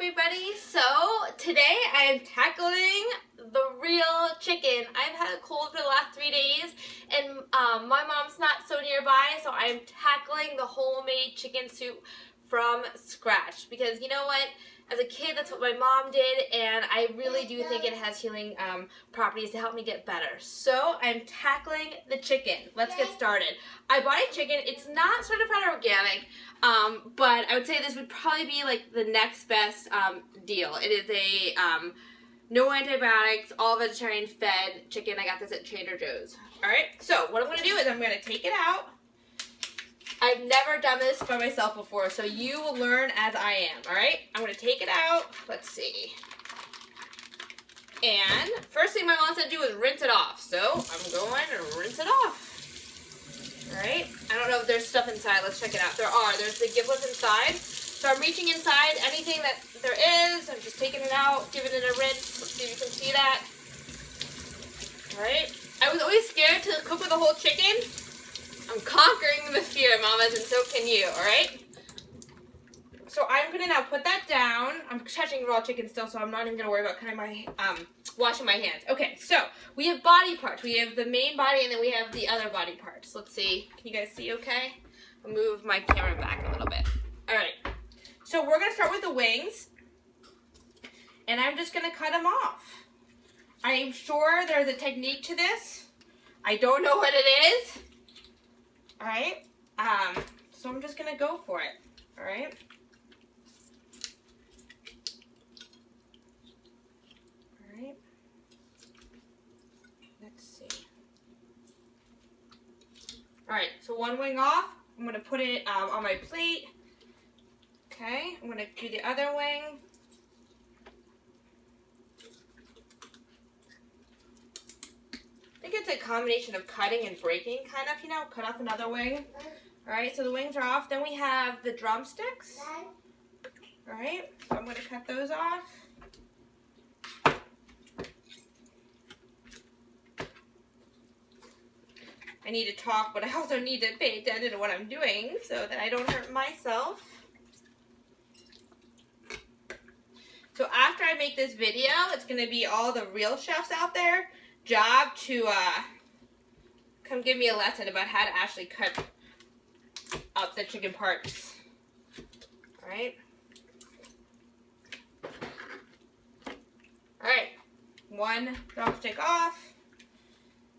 everybody. So today I'm tackling the real chicken. I've had a cold for the last 3 days and my mom's not so nearby, so I'm tackling the homemade chicken soup from scratch because you know what? As a kid, that's what my mom did, and I really do think it has healing properties to help me get better. So I'm tackling the chicken. Let's get started. I bought a chicken. It's not certified organic, but I would say this would probably be like the next best deal. It is a no antibiotics, all vegetarian fed chicken. I got this at Trader Joe's. All right, so what I'm going to do is I'm going to take it out. I've never done this by myself before, so you will learn as I am, all right? I'm going to take it out. Let's see. And first thing my mom said to do is rinse it off, so I'm going to rinse it off. All right? I don't know if there's stuff inside. Let's check it out. There's the giblets inside. So I'm reaching inside anything that there is. I'm just taking it out, giving it a rinse. Let's see if you can see that. All right? I was always scared to cook with a whole chicken. I'm conquering the fear, mamas, and so can you, all right? So I'm going to now put that down. I'm touching raw chicken still, so I'm not even going to worry about cutting my, washing my hands. Okay, so we have body parts. We have the main body, and then we have the other body parts. Let's see. Can you guys see okay? I'll move my camera back a little bit. All right. So we're going to start with the wings, and I'm just going to cut them off. I'm sure there's a technique to this. I don't know what it is. All right, so I'm just going to go for it, all right? All right, let's see. All right, so one wing off. I'm going to put it on my plate. Okay, I'm going to do the other wing. I think it's a combination of cutting and breaking, kind of, you know, cut off another wing. All right, so the wings are off. Then we have the drumsticks. All right, so I'm going to cut those off. I need to talk, but I also need to pay attention to what I'm doing so that I don't hurt myself. So after I make this video, it's going to be all the real chefs out there job to come give me a lesson about how to actually cut up the chicken parts. All right. All right. One drumstick off.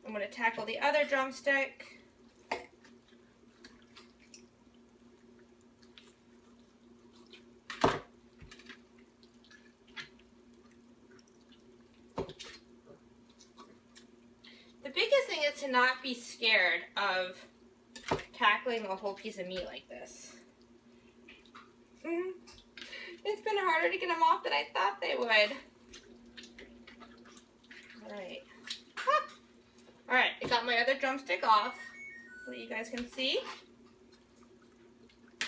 I'm going to tackle the other drumstick. The biggest thing is to not be scared of tackling a whole piece of meat like this. It's been harder to get them off than I thought they would. Alright. Alright, I got my other drumstick off so that you guys can see.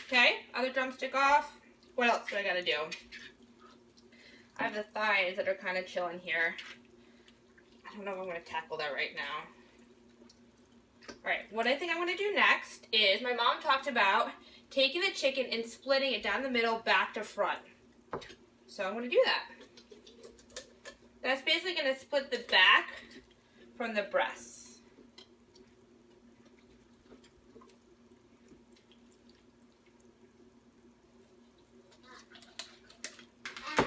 Okay, other drumstick off. What else do I gotta do? I have the thighs that are kind of chilling here. I don't know if I'm going to tackle that right now. Alright, what I think I'm going to do next is, my mom talked about taking the chicken and splitting it down the middle, back to front. So I'm going to do that. That's basically going to split the back from the breasts. I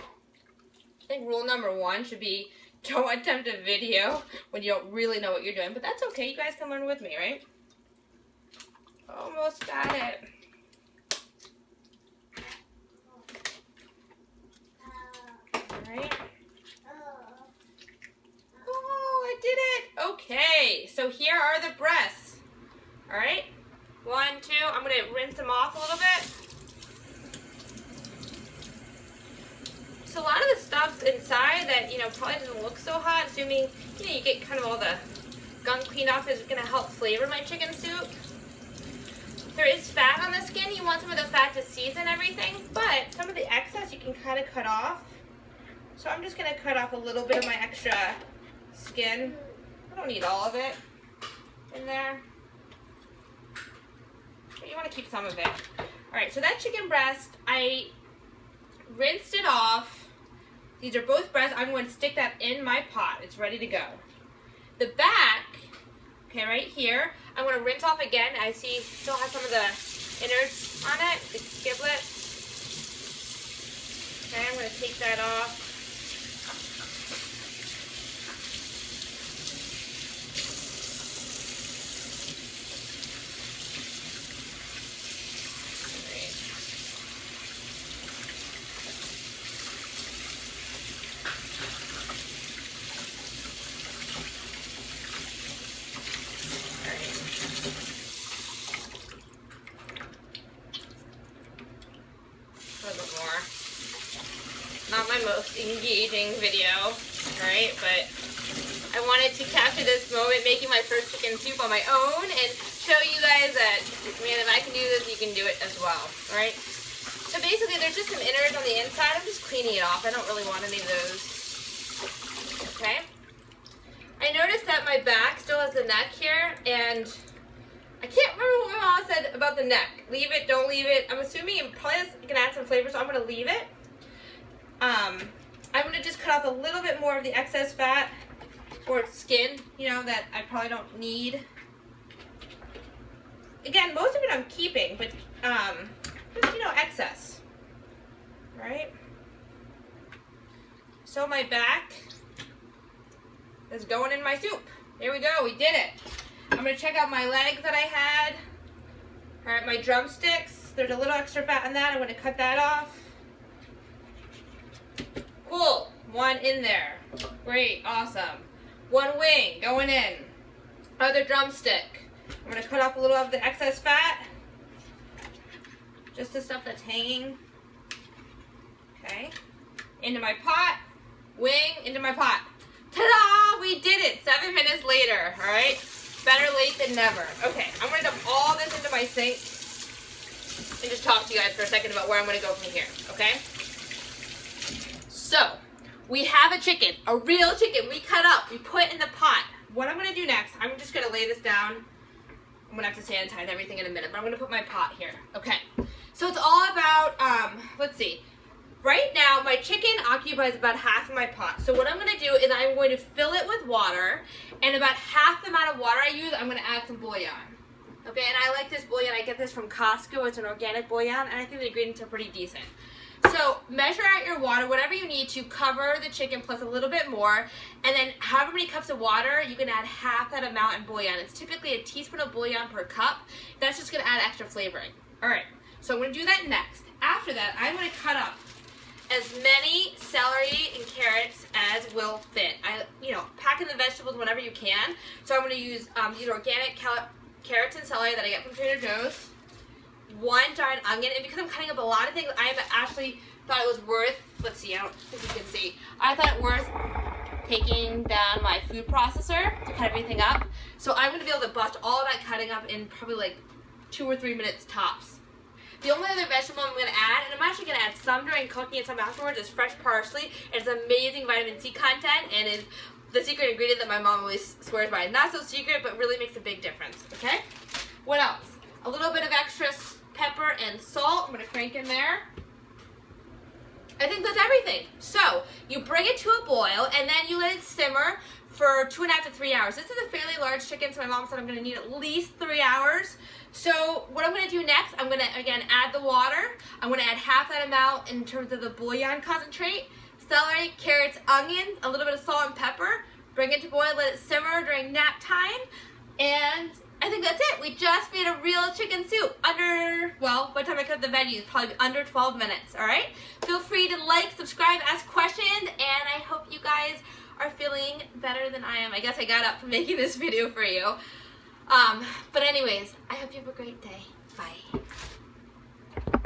think rule number 1 should be don't attempt a video when you don't really know what you're doing, but that's okay. You guys can learn with me, right? Almost got it. All right. Oh, I did it. Okay, so here are the breasts. All right. 1, 2. I'm going to rinse them off a little bit. So a lot of the stuff inside that, you know, probably doesn't look so hot, assuming, you know, you get kind of all the gunk cleaned off, is going to help flavor my chicken soup. There is fat on the skin. You want some of the fat to season everything, but some of the excess you can kind of cut off. So I'm just going to cut off a little bit of my extra skin. I don't need all of it in there. But you want to keep some of it. All right, so that chicken breast, I rinsed it off. These are both breasts. I'm going to stick that in my pot. It's ready to go. The back, okay, right here, I'm going to rinse off again. I see still has some of the innards on it, the giblets. Okay, I'm going to take that off. Not my most engaging video, right? But I wanted to capture this moment making my first chicken soup on my own and show you guys that, man, if I can do this, you can do it as well, right? So basically, there's just some innards on the inside. I'm just cleaning it off. I don't really want any of those. Okay? I noticed that my back still has the neck here, and I can't remember what my mom said about the neck. Leave it, don't leave it. I'm assuming it probably can add some flavor, so I'm going to leave it. I'm going to just cut off a little bit more of the excess fat or skin, you know, that I probably don't need. Again, most of it I'm keeping, but just, you know, excess, right? So my back is going in my soup. There we go, we did it. I'm going to check out my legs that I had. All right, my drumsticks, there's a little extra fat on that. I'm going to cut that off. Cool, one in there. Great, awesome. One wing going in. Other drumstick. I'm going to cut off a little of the excess fat. Just the stuff that's hanging. Okay. Into my pot. Wing into my pot. Ta-da! We did it! 7 minutes later, alright? Better late than never. Okay, I'm going to dump all this into my sink and just talk to you guys for a second about where I'm going to go from here, okay? So, we have a chicken, a real chicken. We cut up, we put in the pot. What I'm going to do next, I'm just going to lay this down. I'm going to have to sanitize everything in a minute, but I'm going to put my pot here. Okay, so it's all about, let's see. Right now, my chicken occupies about half of my pot. So what I'm going to do is I'm going to fill it with water, and about half the amount of water I use, I'm going to add some bouillon. Okay, and I like this bouillon. I get this from Costco. It's an organic bouillon, and I think the ingredients are pretty decent. So measure out your water, whatever you need to cover the chicken plus a little bit more, and then however many cups of water, you can add half that amount in bouillon. It's typically a teaspoon of bouillon per cup. That's just going to add extra flavoring. All right, so I'm going to do that next. After that, I'm going to cut up as many celery and carrots as will fit. Pack in the vegetables whenever you can. So I'm going to use these organic carrots and celery that I get from Trader Joe's. One giant onion, and because I'm cutting up a lot of things, I actually thought it was worth, let's see, I don't think you can see. I thought it worth taking down my food processor to cut everything up. So I'm going to be able to bust all of that cutting up in probably like 2 or 3 minutes tops. The only other vegetable I'm going to add, and I'm actually going to add some during cooking and some afterwards, is fresh parsley. It's amazing vitamin C content and is the secret ingredient that my mom always swears by. Not so secret, but really makes a big difference, okay? What else? A little bit of extra pepper and salt. I'm going to crank in there. I think that's everything. So, you bring it to a boil, and then you let it simmer for 2.5 to 3 hours. This is a fairly large chicken, so my mom said I'm going to need at least 3 hours. So what I'm going to do next, I'm going to, again, add the water. I'm going to add half that amount in terms of the bouillon concentrate, celery, carrots, onions, a little bit of salt and pepper. Bring it to boil, let it simmer during nap time, and I think that's it. We just made a real chicken soup under, well, by the time I cut the veggies, probably under 12 minutes, all right? Feel free to like, subscribe, ask questions, and I hope you guys are feeling better than I am. I guess I got up from making this video for you. But anyways, I hope you have a great day. Bye.